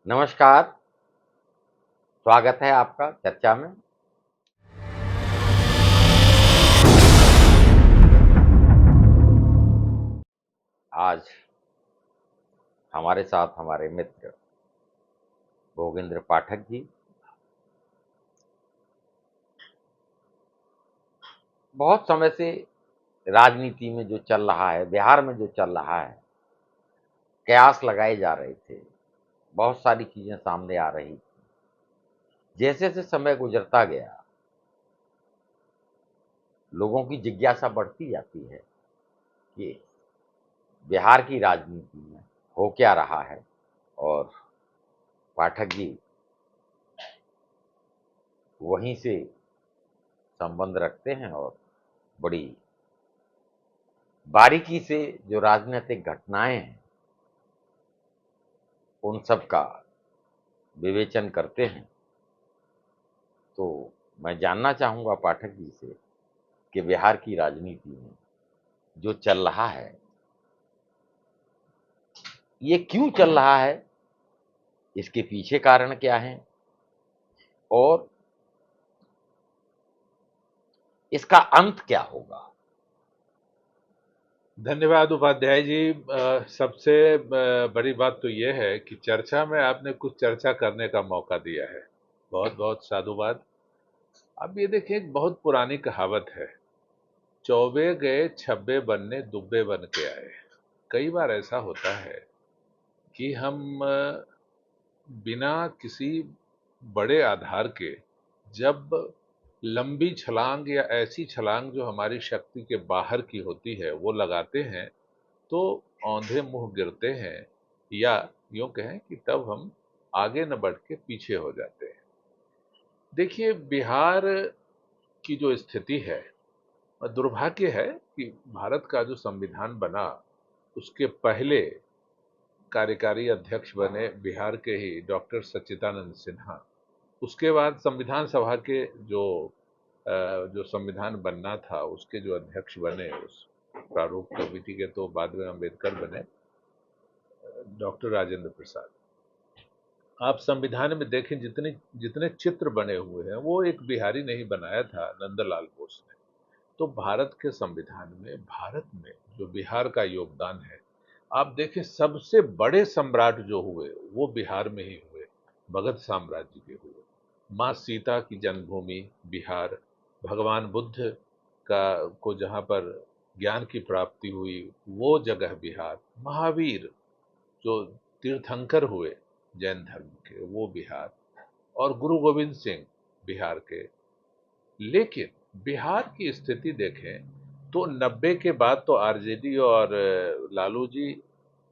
नमस्कार, स्वागत है आपका चर्चा में। आज हमारे साथ हमारे मित्र भोगेंद्र पाठक जी। बहुत समय से राजनीति में जो चल रहा है, बिहार में जो चल रहा है, कयास लगाए जा रहे थे, बहुत सारी चीजें सामने आ रही थी। जैसे जैसे समय गुजरता गया, लोगों की जिज्ञासा बढ़ती जाती है कि बिहार की राजनीति में हो क्या रहा है। और पाठक जी वहीं से संबंध रखते हैं और बड़ी बारीकी से जो राजनीतिक घटनाएं हैं उन सब का विवेचन करते हैं। तो मैं जानना चाहूंगा पाठक जी से कि बिहार की राजनीति में जो चल रहा है, ये क्यों चल रहा है, इसके पीछे कारण क्या हैं और इसका अंत क्या होगा। धन्यवाद उपाध्याय जी। सबसे बड़ी बात तो यह है कि चर्चा में आपने कुछ चर्चा करने का मौका दिया है। बहुत बहुत साधुवाद। अब ये देखिए, एक बहुत पुरानी कहावत है, चौबे गए छब्बे बनने दुब्बे बन के आए। कई बार ऐसा होता है कि हम बिना किसी बड़े आधार के जब लंबी छलांग या ऐसी छलांग जो हमारी शक्ति के बाहर की होती है वो लगाते हैं तो औंधे मुंह गिरते हैं, या यूं कहें कि तब हम आगे न बढ़ के पीछे हो जाते हैं। देखिए, बिहार की जो स्थिति है, दुर्भाग्य है कि भारत का जो संविधान बना उसके पहले कार्यकारी अध्यक्ष बने बिहार के ही डॉक्टर सच्चिदानंद सिन्हा। उसके बाद संविधान सभा के जो संविधान बनना था उसके जो अध्यक्ष बने उस प्रारूप कमेटी के, तो बाद में अम्बेडकर बने, डॉक्टर राजेंद्र प्रसाद। आप संविधान में देखें, जितने जितने चित्र बने हुए हैं वो एक बिहारी ने ही बनाया था, नंदलाल बोस ने। तो भारत के संविधान में, भारत में जो बिहार का योगदान है, आप देखें सबसे बड़े सम्राट जो हुए वो बिहार में ही हुए, मगध साम्राज्य के हुए। माँ सीता की जन्मभूमि बिहार, भगवान बुद्ध का को जहाँ पर ज्ञान की प्राप्ति हुई वो जगह बिहार, महावीर जो तीर्थंकर हुए जैन धर्म के वो बिहार, और गुरु गोविंद सिंह बिहार के। लेकिन बिहार की स्थिति देखें तो 90 के बाद तो आरजेडी और लालू जी,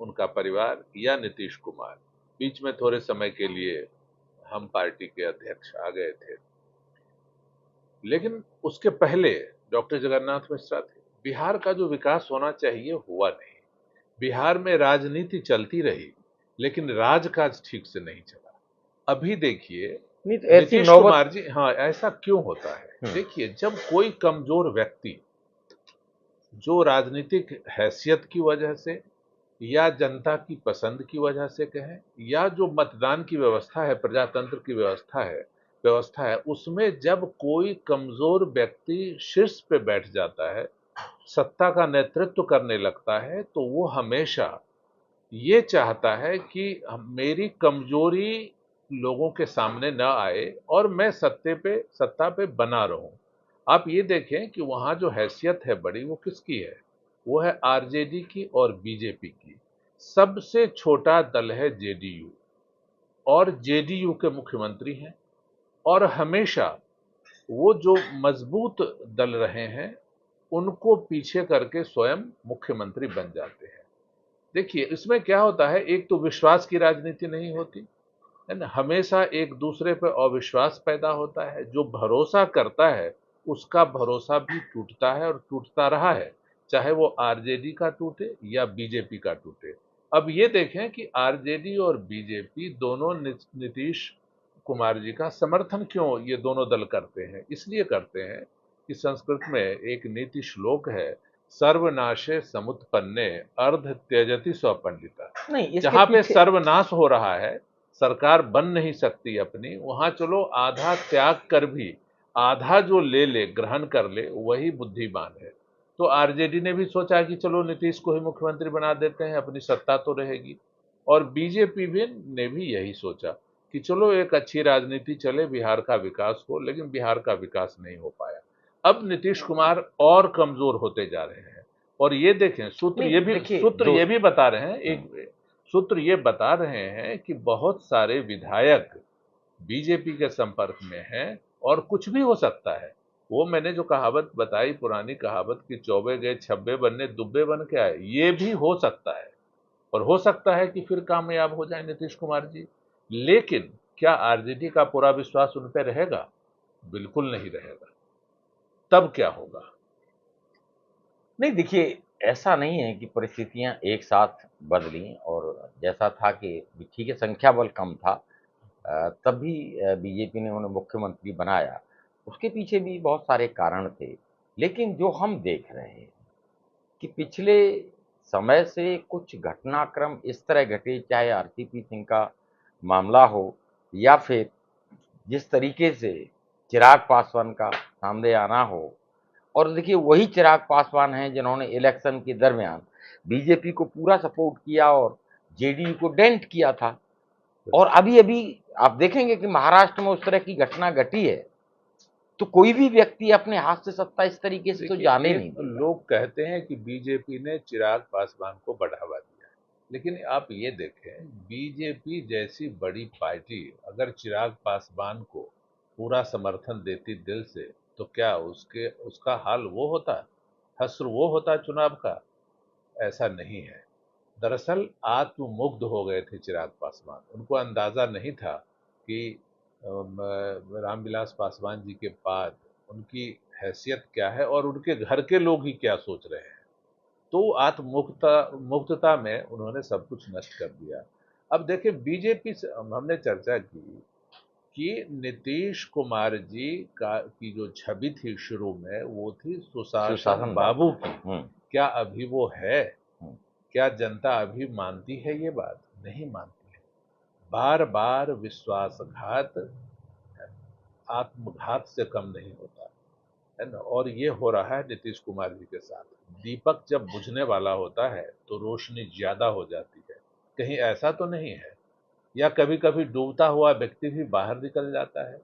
उनका परिवार, या नीतीश कुमार, बीच में थोड़े समय के लिए हम पार्टी के अध्यक्ष आ गए थे। लेकिन उसके पहले डॉक्टर जगन्नाथ मिश्रा थे। बिहार का जो विकास होना चाहिए हुआ नहीं। बिहार में राजनीति चलती रही लेकिन राजकाज ठीक से नहीं चला। अभी देखिए, नहीं तो ऐसी नीतीश नौबत। कुमार जी, हाँ, ऐसा क्यों होता है? देखिए, जब कोई कमजोर व्यक्ति जो राजनीतिक हैसियत की वजह से या जनता की पसंद की वजह से कहें, या जो मतदान की व्यवस्था है, प्रजातंत्र की व्यवस्था है, उसमें जब कोई कमजोर व्यक्ति शीर्ष पे बैठ जाता है, सत्ता का नेतृत्व करने लगता है, तो वो हमेशा ये चाहता है कि मेरी कमजोरी लोगों के सामने न आए और मैं सत्ता पे बना रहूं। आप ये देखें कि वहां जो हैसियत है बड़ी, वो किसकी है? वो है आरजेडी की और बीजेपी की। सबसे छोटा दल है जेडीयू, और जेडीयू के मुख्यमंत्री हैं, और हमेशा वो जो मजबूत दल रहे हैं उनको पीछे करके स्वयं मुख्यमंत्री बन जाते हैं। देखिए, इसमें क्या होता है, एक तो विश्वास की राजनीति नहीं होती है ना, हमेशा एक दूसरे पर अविश्वास पैदा होता है। जो भरोसा करता है उसका भरोसा भी टूटता है, और टूटता रहा है, चाहे वो आरजेडी का टूटे या बीजेपी का टूटे। अब ये देखें कि आरजेडी और बीजेपी दोनों नीतीश कुमार जी का समर्थन क्यों ये दोनों दल करते हैं? इसलिए करते हैं कि संस्कृत में एक नीति श्लोक है, सर्वनाशे समुत्पन्ने अर्ध त्यजति स्वपंडिता। नहीं, इसके जहां पे पीछे। सर्वनाश हो रहा है, सरकार बन नहीं सकती अपनी, वहां चलो आधा त्याग कर भी आधा जो ले ले, ग्रहण कर ले, वही बुद्धिमान है। तो आरजेडी ने भी सोचा कि चलो नीतीश को ही मुख्यमंत्री बना देते हैं, अपनी सत्ता तो रहेगी। और बीजेपी भी ने भी यही सोचा कि चलो एक अच्छी राजनीति चले, बिहार का विकास हो, लेकिन बिहार का विकास नहीं हो पाया। अब नीतीश कुमार और कमजोर होते जा रहे हैं। और ये देखें, नहीं देखिए सूत्र दो ये भी बता रहे हैं, एक सूत्र ये बता रहे हैं कि बहुत सारे विधायक बीजेपी के संपर्क में हैं और कुछ भी हो सकता है। वो मैंने जो कहावत बताई, पुरानी कहावत कि चौबे गए छब्बे बनने दुब्बे बन के आए, ये भी हो सकता है। और हो सकता है कि फिर कामयाब हो जाए नीतीश कुमार जी। लेकिन क्या आरजेडी का पूरा विश्वास उन पर रहेगा? बिल्कुल नहीं रहेगा। तब क्या होगा? नहीं देखिए, ऐसा नहीं है कि परिस्थितियां एक साथ बदली और जैसा था कि ठीक है संख्या बल कम था, तब भी बीजेपी ने उन्हें मुख्यमंत्री बनाया। उसके पीछे भी बहुत सारे कारण थे। लेकिन जो हम देख रहे हैं कि पिछले समय से कुछ घटनाक्रम इस तरह घटे, चाहे आरसीपी सिंह का मामला हो या फिर जिस तरीके से चिराग पासवान का सामने आना हो। और देखिए वही चिराग पासवान हैं जिन्होंने इलेक्शन के दरमियान बीजेपी को पूरा सपोर्ट किया और जेडीयू को डेंट किया था। और अभी अभी आप देखेंगे कि महाराष्ट्र में उस तरह की घटना घटी है, तो कोई भी व्यक्ति अपने हाथ से सत्ता इस तरीके से तो देखिए, जाने नहीं एक देगा। लोग कहते हैं कि बीजेपी ने चिराग पासवान को बढ़ावा दिया, लेकिन आप ये देखें, बीजेपी जैसी बड़ी पार्टी अगर चिराग पासवान को पूरा समर्थन देती दिल से, तो क्या उसका हाल वो होता, हश्र वो होता चुनाव का? ऐसा नहीं है। दरअसल आत्ममुग्ध हो गए थे चिराग पासवान। उनको अंदाजा नहीं था कि रामविलास पासवान जी के बाद उनकी हैसियत क्या है और उनके घर के लोग ही क्या सोच रहे हैं। तो मुक्तता में उन्होंने सब कुछ नष्ट कर दिया। अब देखिए, बीजेपी से हमने चर्चा की कि नीतीश कुमार जी का की जो छवि थी शुरू में, वो थी सुशासन सुशासन बाबू बाबू। की। हम्म। क्या अभी वो है? हम्म। क्या जनता अभी मानती है ये बात? नहीं मानती है। बार बार विश्वासघात आत्मघात से कम नहीं होता है ना। और ये हो रहा है नीतीश कुमार जी के साथ। दीपक जब बुझने वाला होता है तो रोशनी ज्यादा हो जाती है। कहीं ऐसा तो नहीं है, या कभी कभी डूबता हुआ व्यक्ति भी बाहर निकल जाता है,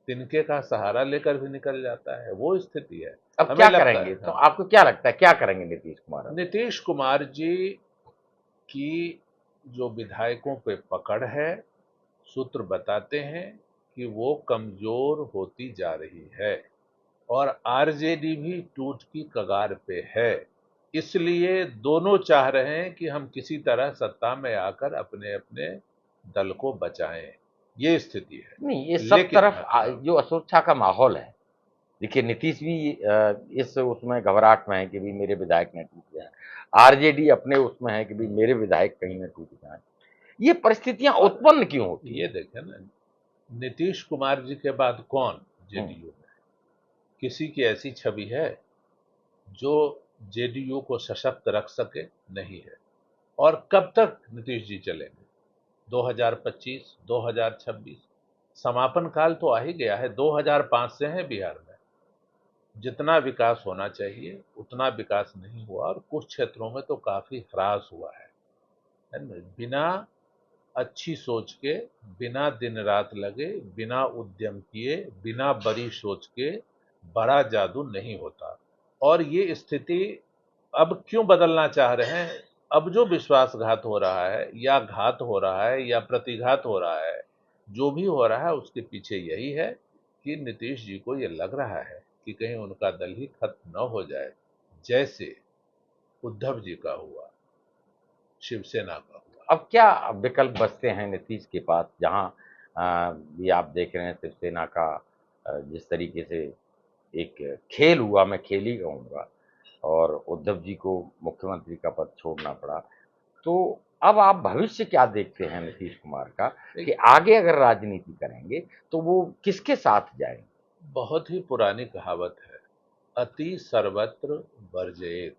तिनके का सहारा लेकर भी निकल जाता है, वो स्थिति है। अब हमें क्या लगता करेंगे, है, तो हाँ, आपको क्या लगता है क्या करेंगे नीतीश कुमार अब? नीतीश कुमार जी की जो विधायकों पे पकड़ है, सूत्र बताते हैं कि वो कमजोर होती जा रही है और आरजेडी भी टूट की कगार पे है। इसलिए दोनों चाह रहे हैं कि हम किसी तरह सत्ता में आकर अपने अपने दल को बचाएं। ये स्थिति है। नहीं, ये सब लेकिन तरफ हाँ, हाँ, जो असुरक्षा का माहौल है। देखिए नीतीश भी इस उसमें घबराहट में है कि भी मेरे विधायक न टूट जाए। आरजेडी अपने उसमें है कि भी मेरे विधायक कहीं न टूट जाए। ये परिस्थितियां और उत्पन्न क्यों होती ये हैं? देखें ना, नीतीश कुमार जी के बाद कौन हम्म। जेडीयू में? किसी की ऐसी छवि है जो जेडीयू को सशक्त रख सके? नहीं है। और कब तक नीतीश जी चलेंगे? 2025, 2026, समापन काल तो आ ही गया है। 2005 से है बिहार में। जितना विकास होना चाहिए उतना विकास नहीं हुआ और कुछ क्षेत्रों में तो काफी ह्रास हुआ है ना। बिना अच्छी सोच के, बिना दिन रात लगे, बिना उद्यम किए, बिना बड़ी सोच के बड़ा जादू नहीं होता। और ये स्थिति अब क्यों बदलना चाह रहे हैं? अब जो विश्वासघात हो रहा है या घात हो रहा है या प्रतिघात हो रहा है, जो भी हो रहा है उसके पीछे यही है कि नीतीश जी को ये लग रहा है कि कहीं उनका दल ही खत्म न हो जाए, जैसे उद्धव जी का हुआ, शिवसेना का हुआ। अब क्या विकल्प बचते हैं नीतीश के पास, जहां भी आप देख रहे हैं शिवसेना का जिस तरीके से एक खेल हुआ, मैं खेल ही कहूँगा, और उद्धव जी को मुख्यमंत्री का पद छोड़ना पड़ा। तो अब आप भविष्य क्या देखते हैं नीतीश कुमार का, कि एक आगे अगर राजनीति करेंगे तो वो किसके साथ जाएंगे? बहुत ही पुरानी कहावत है, अति सर्वत्र वर्जयेत।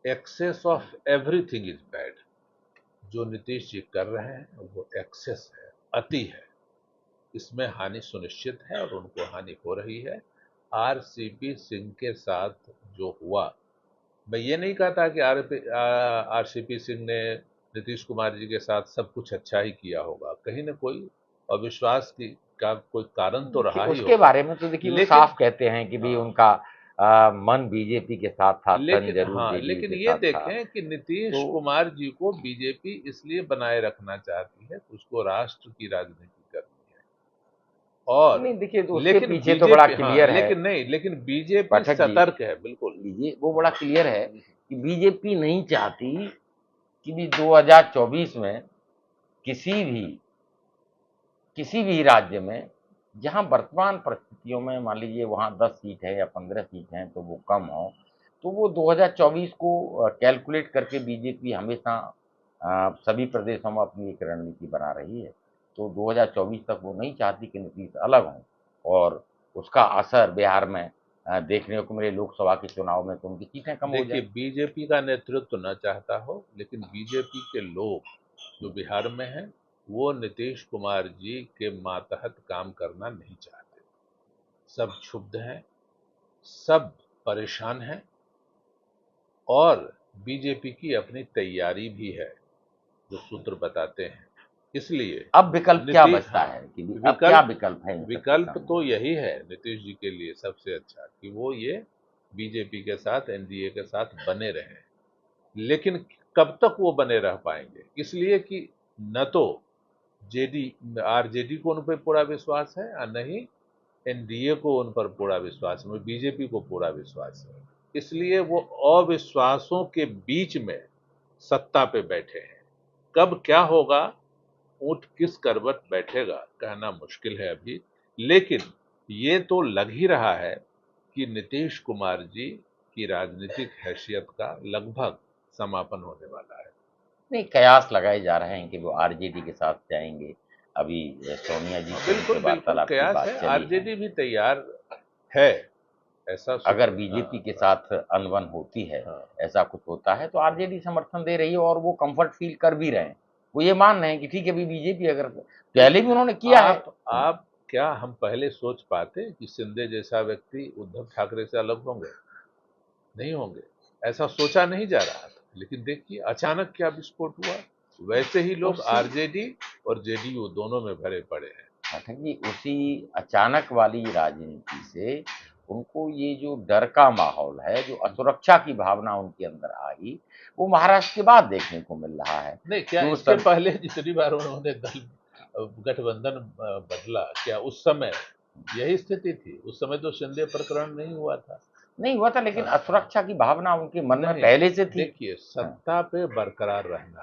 Excess of everything is bad. जो नीतीश जी कर रहे हैं वो एक्सेस है। अति है, इसमें हानि सुनिश्चित है और उनको हानि हो रही है। आरसीपी सिंह के साथ जो हुआ, मैं ये नहीं कहता कि आरसीपी सिंह ने नीतीश कुमार जी के साथ सब कुछ अच्छा ही किया होगा, कहीं ना कोई अविश्वास की का कोई कारण तो देखिए रहा ही उसके होगा। बारे में तो देखिए वो लेकिन साफ कहते हैं कि भाई हाँ, उनका मन बीजेपी के साथ था, तन जरूर जेडीयू लेकिन के ये साथ था। देखें कि नीतीश तो कुमार जी को बीजेपी इसलिए बनाए रखना चाहती है कि उसको राष्ट्र की राजनीति करनी है। और नहीं देखिए, तो उसके लेकिन पीछे तो बड़ा बीजेपी, हाँ, क्लियर है लेकिन बीजेपी पाठक जी, सतर्क है बिल्कुल। ये वो बड़ा क्लियर है कि बीजेपी नहीं चाहती कि भी 2024 में किसी भी किसी भी राज्य में जहां वर्तमान परिस्थितियों में मान लीजिए वहां 10 सीट है या 15 सीट हैं तो वो कम हो, तो वो 2024 को कैलकुलेट करके बीजेपी हमेशा सभी प्रदेशों में अपनी एक रणनीति बना रही है। तो 2024 तक वो नहीं चाहती कि नीतीश अलग हों और उसका असर बिहार में देखने को मिले। लोकसभा के चुनाव में तो उनकी सीटें कम हो देखिए, जाए। बीजेपी का नेतृत्व न चाहता हो, लेकिन बीजेपी के लोग जो बिहार में हैं, वो नीतीश कुमार जी के मातहत काम करना नहीं चाहते। सब क्षुब्ध हैं, सब परेशान हैं, और बीजेपी की अपनी तैयारी भी है, जो सूत्र बताते हैं। इसलिए अब विकल्प क्या नीतीश, बचता हाँ, है कि अब क्या विकल्प विकल्प है इन सबके विकल्प सामने? तो यही है नीतीश जी के लिए सबसे अच्छा, कि वो ये बीजेपी के साथ, एनडीए के साथ बने रहें। लेकिन कब तक वो बने रह पाएंगे? इसलिए कि न तो जेडी आरजेडी को उन पर पूरा विश्वास है और न ही एनडीए को उन पर पूरा विश्वास है, बीजेपी को पूरा विश्वास है। इसलिए वो अविश्वासों के बीच में सत्ता पे बैठे हैं। कब क्या होगा, ऊंट किस करवट बैठेगा, कहना मुश्किल है अभी। लेकिन ये तो लग ही रहा है कि नीतीश कुमार जी की राजनीतिक हैसियत का लगभग समापन होने वाला है। नहीं, कयास लगाए जा रहे हैं कि वो आरजेडी के साथ जाएंगे। अभी सोनिया जी से उनसे बिल्कुल बिल्कुल वार्तालाप की कयास बात है, चली है। आरजेडी भी तैयार है, ऐसा अगर सूत्र। हाँ, बीजेपी के हाँ, साथ अनबन होती है, हाँ, ऐसा कुछ होता है, तो आरजेडी समर्थन दे रही है और वो कंफर्ट फील कर भी रहे हैं। वो ये मान रहे हैं कि ठीक है, अभी बीजेपी अगर पहले देखिए, भी उन्होंने किया है। आप क्या हम पहले सोच पाते कि शिंदे जैसा व्यक्ति उद्धव ठाकरे से अलग होंगे? नहीं होंगे, ऐसा सोचा नहीं जा रहा था। लेकिन देखिए अचानक क्या विस्फोट हुआ। वैसे ही लोग उसी आरजेडी और जेडीयू दोनों में भरे पड़े हैं। पाठक जी, उसी अचानक वाली राजनीति से उनको ये जो डर का माहौल है, जो असुरक्षा की भावना उनके अंदर आई, वो महाराष्ट्र के बाद देखने को मिल रहा है। नहीं, क्या जो इसके सब पहले जितनी बार उन्होंने दल गठबंधन बदला, क्या उस समय यही स्थिति थी? उस समय तो शिंदे प्रकरण नहीं हुआ था। नहीं हुआ था, लेकिन हाँ, हाँ। असुरक्षा की भावना उनके मन में नहीं, पहले से थी। देखिए, हाँ, सत्ता पे बरकरार रहना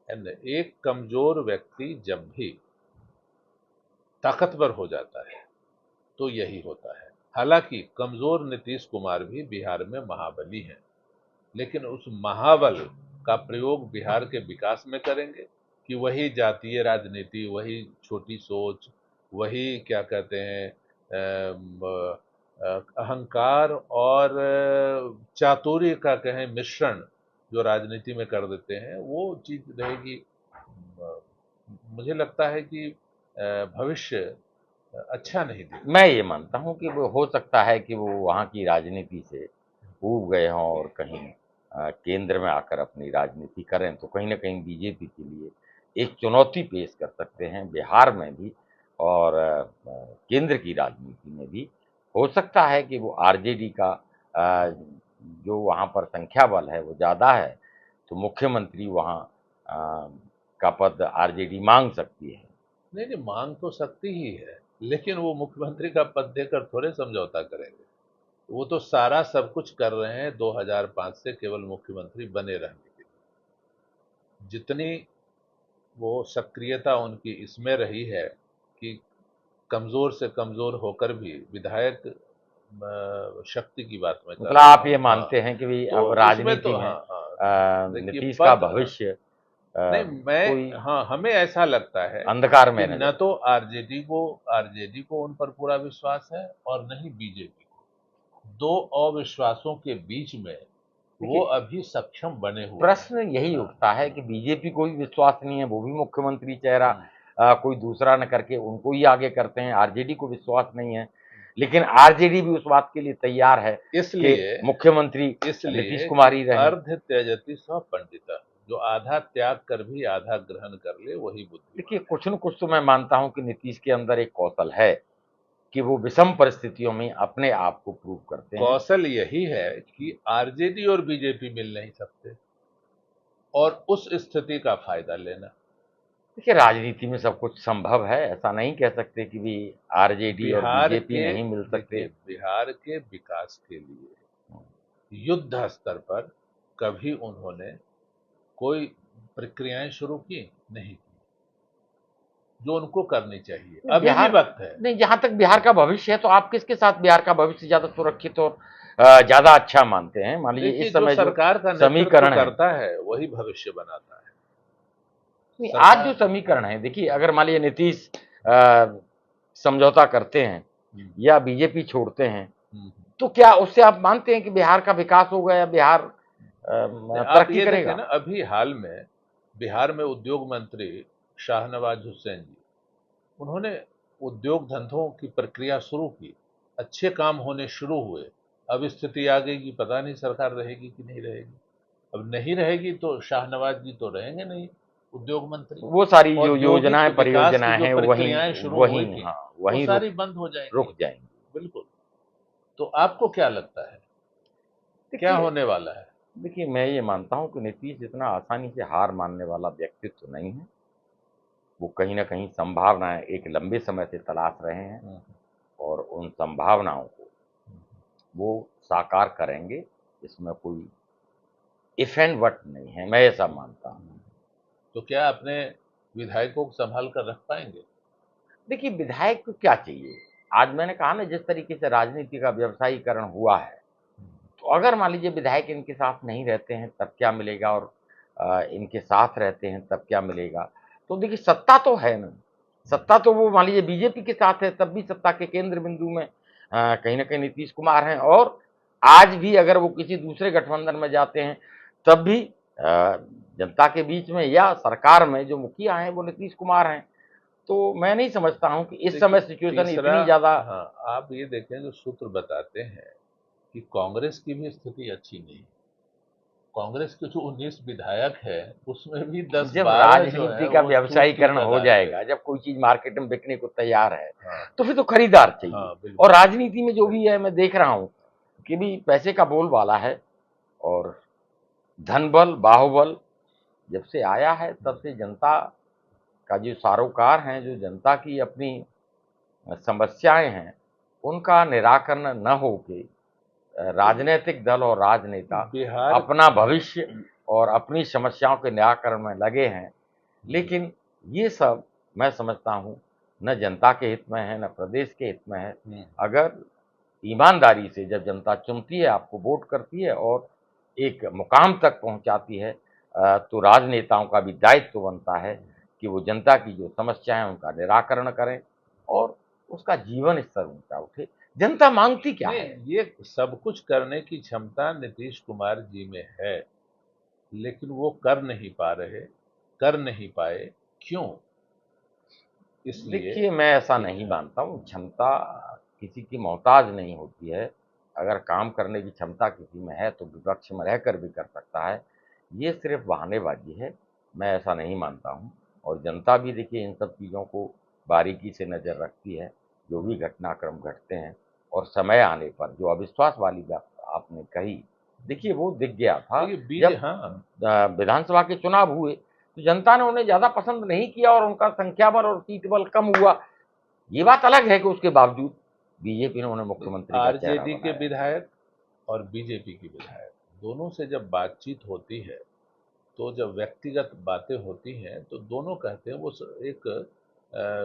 है ना? एक कमजोर व्यक्ति जब भी ताकतवर हो जाता है तो यही होता है। हालांकि कमजोर नीतीश कुमार भी बिहार में महाबली हैं, लेकिन उस महाबल का प्रयोग बिहार के विकास में करेंगे कि वही जातीय राजनीति, वही छोटी सोच, वही क्या कहते हैं, अहंकार और चातुर्य का कहें मिश्रण जो राजनीति में कर देते हैं, वो चीज रहेगी। अ, मुझे लगता है कि भविष्य अच्छा नहीं दिखेगा। मैं ये मानता हूँ कि वो हो सकता है कि वो वहाँ की राजनीति से ऊब गए हों और कहीं केंद्र में आकर अपनी राजनीति करें, तो कहीं न कहीं बीजेपी के लिए एक चुनौती पेश कर सकते हैं बिहार में भी और केंद्र की राजनीति में भी। हो सकता है कि वो आरजेडी का जो वहाँ पर संख्या बल है वो ज़्यादा है, तो मुख्यमंत्री वहाँ अ, का पद आरजेडी माँग सकती है। नहीं नहीं, मांग तो सकती ही है, लेकिन वो मुख्यमंत्री का पद देकर थोड़े समझौता करेंगे। वो तो सारा सब कुछ कर रहे हैं 2005 से केवल मुख्यमंत्री बने रहने के लिए। जितनी वो सक्रियता उनकी इसमें रही है कि कमजोर से कमजोर होकर भी विधायक शक्ति की बात मैं कर मतलब रहा आप हूँ। ये हाँ, मानते हैं कि भई तो अब उसमें तो राजनीति में हाँ, हाँ, देखिए नीतीश का पद, हाँ, भविष्य नहीं, मैं, कोई हाँ, हमें ऐसा लगता है अंधकार कि में न नज़र तो आरजेडी को उन पर पूरा विश्वास है और न ही बीजेपी को। दो अविश्वासों के बीच में वो देखिए, अभी सक्षम बने हुए हैं। प्रश्न यही हाँ, उठता है कि बीजेपी को भी विश्वास नहीं है, वो भी मुख्यमंत्री चेहरा हम्म, कोई दूसरा न करके उनको ही आगे करते हैं। आरजेडी को विश्वास नहीं है, लेकिन आरजेडी भी उस बात के लिए तैयार है इसलिए कि मुख्यमंत्री नीतीश कुमार ही रहे। अर्ध त्यजति सौ पंडिता, जो आधा त्याग कर भी आधा ग्रहण कर ले वही बुद्धिमान देखिए, है। कुछ न कुछ तो मैं मानता हूं कि नीतीश के अंदर एक कौशल है कि वो विषम परिस्थितियों में अपने आप को प्रूव करते हैं। कौशल यही है कि आरजेडी और बीजेपी मिल नहीं सकते और उस स्थिति का फायदा लेना। देखिए, राजनीति में सब कुछ संभव है, ऐसा नहीं कह सकते कि भी आरजेडी और बिहार बीजेपी के नहीं मिल सकते। देखिए, बिहार के विकास के लिए युद्ध स्तर पर कभी उन्होंने कोई प्रक्रियाएं शुरू की नहीं की जो उनको करनी चाहिए। अभी भी बिहार वक्त है। नहीं, जहां तक बिहार का भविष्य है तो आप किसके साथ बिहार का भविष्य ज्यादा सुरक्षित और ज्यादा अच्छा मानते हैं? मान लीजिए देखिए, इस जो समय जो सरकार का नेतृत्व समीकरण है, करता है वही भविष्य बनाता है। नहीं, आज जो सरकार समीकरण है, देखिए अगर मान लीजिए नीतीश समझौता करते हैं या बीजेपी छोड़ते हैं, तो क्या उससे आप मानते हैं कि बिहार का विकास होगा या बिहार आप तरक्की ये देखें करेगा? ना, अभी हाल में बिहार में उद्योग मंत्री शाहनवाज हुसैन जी, उन्होंने उद्योग धंधों की प्रक्रिया शुरू की, अच्छे काम होने शुरू हुए। अब स्थिति आ गई कि पता नहीं सरकार रहेगी कि नहीं रहेगी। अब नहीं रहेगी तो शाहनवाज जी तो रहेंगे नहीं उद्योग मंत्री। वो सारी जो औद्योगिक योजनाएं विकास की परियोजनाएं जो हैं वहीं प्रक्रियाएं शुरू हुई वहीं थी हाँ, वो वहीं सारी बंद हो रुक जाएंगी। जाएंगी। बिल्कुल। तो आपको क्या लगता है क्या देखिए होने वाला है? देखिए मैं ये मानता हूं कि नीतीश इतना आसानी से हार मानने वाला व्यक्तित्व तो नहीं है। वो कहीं ना कहीं संभावनाएं एक लंबे समय से तलाश रहे हैं और उन संभावनाओं को वो साकार करेंगे। इसमें कोई इफ एंड बट नहीं है, मैं ऐसा मानता हूँ। तो क्या अपने विधायकों को संभाल कर रख पाएंगे? देखिए, विधायक को क्या चाहिए? आज मैंने कहा ना, जिस तरीके से राजनीति का व्यवसायीकरण हुआ है, तो अगर मान लीजिए विधायक इनके साथ नहीं रहते हैं तब क्या मिलेगा, और इनके साथ रहते हैं तब क्या मिलेगा? तो देखिए, सत्ता तो है ना, सत्ता तो वो मान लीजिए बीजेपी के साथ है, तब भी सत्ता के केंद्र बिंदु में कहीं ना कहीं नीतीश कुमार हैं, और आज भी अगर वो किसी दूसरे गठबंधन में जाते हैं तब भी जनता के बीच में या सरकार में जो मुखिया हैं वो नीतीश कुमार हैं। तो मैं नहीं समझता हूं कि इस समय सिचुएशन तीसरा, इतनी ज्यादा। हाँ, आप ये देखें जो सूत्र बताते हैं कि कांग्रेस की भी स्थिति अच्छी नहीं। कांग्रेस के जो 19 विधायक है उसमें भी जब 10-12 जो राजनीति है का वो चूक-चूक व्यवसायीकरण हो मैदान पे जाएगा, है। जब कोई चीज मार्केट में बिकने को तैयार है, हाँ, तो फिर तो खरीदार चाहिए। हाँ, और बिल्कुल। राजनीति में जो भी है, मैं देख रहा हूं कि भी पैसे का बोलबाला है, और धन बल बाहुबल जब से आया है तब से जनता का जो सारोकार हैं, जो जनता की अपनी समस्याएं हैं, उनका निराकरण न होके राजनीतिक दल और राजनेता बिहार अपना भविष्य और अपनी समस्याओं के निराकरण में लगे हैं। लेकिन ये सब मैं समझता हूँ न जनता के हित में है, न प्रदेश के हित में है। अगर ईमानदारी से जब जनता चुनती है, आपको वोट करती है और एक मुकाम तक पहुंचाती है, तो राजनेताओं का भी दायित्व बनता है कि वो जनता की जो समस्या है उनका निराकरण करें और उसका जीवन स्तर ऊंचा उठे। जनता मांगती क्या है? नहीं, ये सब कुछ करने की क्षमता नीतीश कुमार जी में है, लेकिन वो कर नहीं पा रहे, कर नहीं पाए। क्यों? इसलिए देखिए, मैं ऐसा नहीं मानता हूँ। क्षमता किसी की मोहताज नहीं होती है। अगर काम करने की क्षमता किसी में है तो विपक्ष में रहकर भी कर सकता है। ये सिर्फ बहानेबाजी है, मैं ऐसा नहीं मानता हूँ। और जनता भी देखिए इन सब चीज़ों को बारीकी से नज़र रखती है, जो भी घटनाक्रम घटते हैं, और समय आने पर जो अविश्वास वाली बात आपने कही, देखिए वो दिख गया था देखिए जब हाँ, विधानसभा के चुनाव हुए, तो जनता ने उन्हें ज़्यादा पसंद नहीं किया और उनका संख्या बल और सीट बल कम हुआ। ये बात अलग है कि उसके बावजूद बीजेपी ने उन्हें मुख्यमंत्री का चेहरा आरजेडी के बनाया। विधायक और बीजेपी की विधायक दोनों से जब बातचीत होती है, तो जब व्यक्तिगत बातें होती हैं तो दोनों कहते हैं, वो एक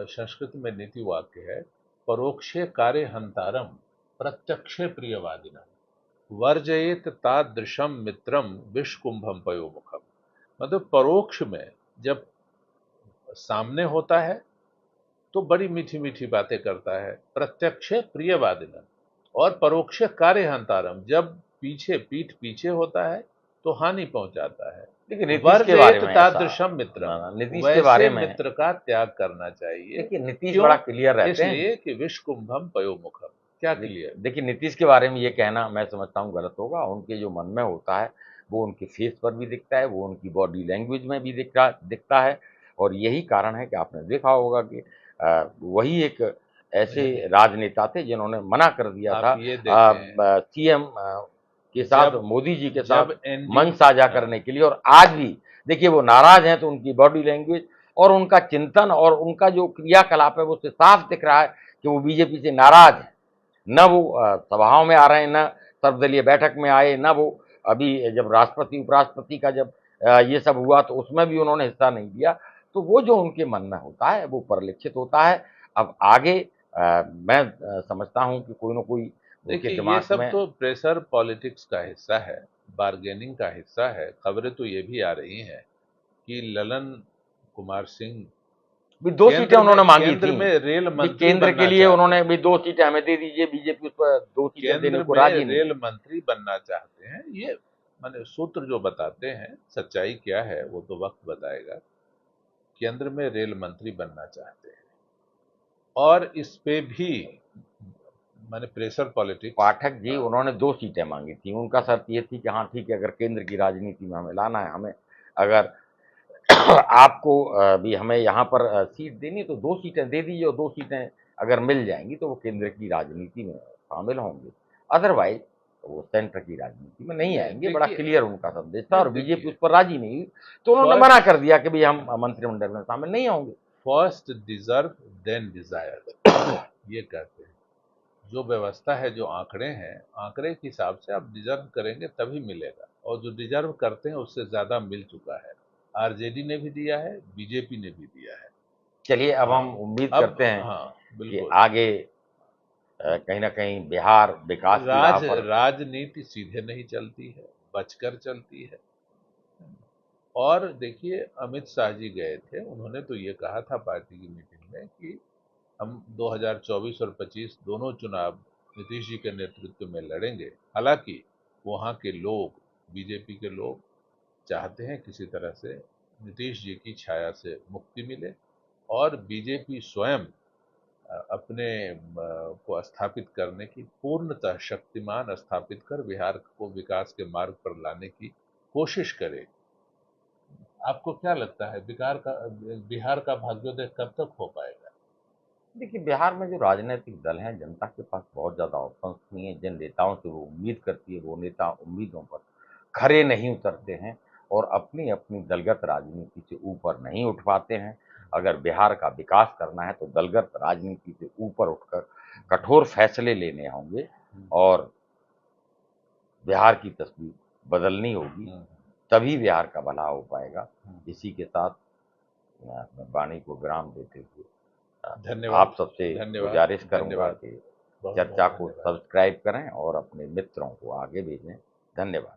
संस्कृत में नीति वाक्य है, परोक्षे कार्य हंतारम प्रत्यक्षे प्रियवादिनम वर्जयेत तादृशम मित्रम विषकुंभम पयोमुखम। मतलब परोक्ष में जब सामने होता है तो बड़ी मीठी मीठी बातें करता है, प्रत्यक्षे प्रियवादिनम, और परोक्षे कार्य हंतारम, जब पीछे पीठ पीछे होता है तो हानि पहुंचाता है। देखिए नीतीश के वर्जेत बारे में ऐसा तादृशम मित्रम, नीतीश के वैसे बारे में मित्र का त्याग करना चाहिए। देखिए नीतीश क्यों? बड़ा क्लियर रहते हैं। इसलिए कि विषकुंभम पयोमुखम। क्या क्लियर? देखिए नीतीश के बारे में ये कहना मैं समझता हूँ गलत होगा। उनके जो मन में होता है वो उनके फेस पर भी दिखता है, वो उनकी बॉडी लैंग्वेज में भी दिखता है। और यही कारण है कि आपने देखा होगा कि वही एक ऐसे राजनेता थे जिन्होंने मना कर दिया आप था ये देखें, सीएम के साथ, जब मोदी जी के साथ जब मंच एनडीए, साझा करने के लिए। और आज भी देखिए वो नाराज हैं तो उनकी बॉडी लैंग्वेज और उनका चिंतन और उनका जो क्रियाकलाप है वो उससे साफ दिख रहा है कि वो बीजेपी से नाराज है। न वो सभाओं में आ रहे हैं, न सर्वदलीय बैठक में आए, न वो अभी जब राष्ट्रपति उपराष्ट्रपति का जब ये सब हुआ तो उसमें भी उन्होंने हिस्सा नहीं लिया। तो वो जो उनके मन में होता है वो परिलक्षित होता है। अब आगे मैं समझता हूँ कि कोई न कोई उनके देखिए ये दिमाग सब में तो प्रेशर पॉलिटिक्स का हिस्सा है, बार्गेनिंग का हिस्सा है। खबरें तो ये भी आ रही हैं कि ललन कुमार सिंह भी 2 सीटें उन्होंने मांगी केंद्र थी। में रेल भी मंत्री केंद्र के बनना लिए चाहते उन्होंने हैं। भी 2 सीटें हमें दे दीजिए, बीजेपी उस पर 2 सीटें देने केंद्र को में राजी नहीं रेल है। मंत्री बनना चाहते हैं। ये माने सूत्र जो बताते हैं, सच्चाई क्या है वो तो वक्त बताएगा। केंद्र में रेल मंत्री बनना चाहते हैं और इस पे भी माने प्रेशर पॉलिटिक्स। पाठक जी उन्होंने 2 सीटें मांगी थी। उनका शर्त ये थी कि हाँ ठीक है, अगर केंद्र की राजनीति में हमें लाना है, हमें अगर आपको भी हमें यहाँ पर सीट देनी है तो 2 सीटें दे दीजिए और 2 सीटें अगर मिल जाएंगी तो वो केंद्र की राजनीति में शामिल होंगे। अदरवाइज वो सेंटर की राजनीति में नहीं आएंगे। बड़ा देखिए, क्लियर उनका संदेश था नहीं और बीजेपी देखिए, उस पर राजी नहीं हुई। तो उन्होंने मना कर दिया कि भाई हम मंत्रिमंडल में शामिल नहीं होंगे। फर्स्ट डिजर्व देन डिजायर, ये कहते हैं। जो व्यवस्था है, जो आंकड़े हैं, आंकड़े के हिसाब से आप डिजर्व करेंगे तभी मिलेगा, और जो डिजर्व करते हैं उससे ज्यादा मिल चुका है। आरजेडी ने भी दिया है, बीजेपी ने भी दिया है। चलिए अब हाँ, हम उम्मीद अब करते हैं हाँ कि बिल्कुल। आगे कहीं ना कहीं बिहार विकास की राह पर। राजनीति सीधे नहीं चलती है, बचकर चलती है। और देखिए, अमित शाह जी गए थे, उन्होंने तो ये कहा था पार्टी की मीटिंग में कि हम 2024 और 25 दोनों चुनाव नीतीश जी के नेतृत्व में लड़ेंगे। हालांकि वहाँ के लोग, बीजेपी के लोग चाहते हैं किसी तरह से नीतीश जी की छाया से मुक्ति मिले और बीजेपी स्वयं अपने को स्थापित करने की, पूर्णतः शक्तिमान स्थापित कर बिहार को विकास के मार्ग पर लाने की कोशिश करे। आपको क्या लगता है, बिहार का भाग्योदय कब तक हो पाएगा? देखिए बिहार में जो राजनीतिक दल हैं, जनता के पास बहुत ज़्यादा ऑप्शंस नहीं है। जिन नेताओं से वो उम्मीद करती है वो नेता उम्मीदों पर खरे नहीं उतरते हैं और अपनी अपनी दलगत राजनीति से ऊपर नहीं उठ पाते हैं। अगर बिहार का विकास करना है तो दलगत राजनीति से ऊपर उठकर कठोर फैसले लेने होंगे और बिहार की तस्वीर बदलनी होगी, तभी बिहार का भला हो पाएगा। इसी के साथ मैं अपने वाणी को विराम देते हुए धन्यवाद। आप सबसे धन्यवाद। गुजारिश करूंगा धन्यवाद। कि बहुत बहुत चर्चा को धन्यवाद। सब्सक्राइब करें और अपने मित्रों को आगे भेजें। धन्यवाद।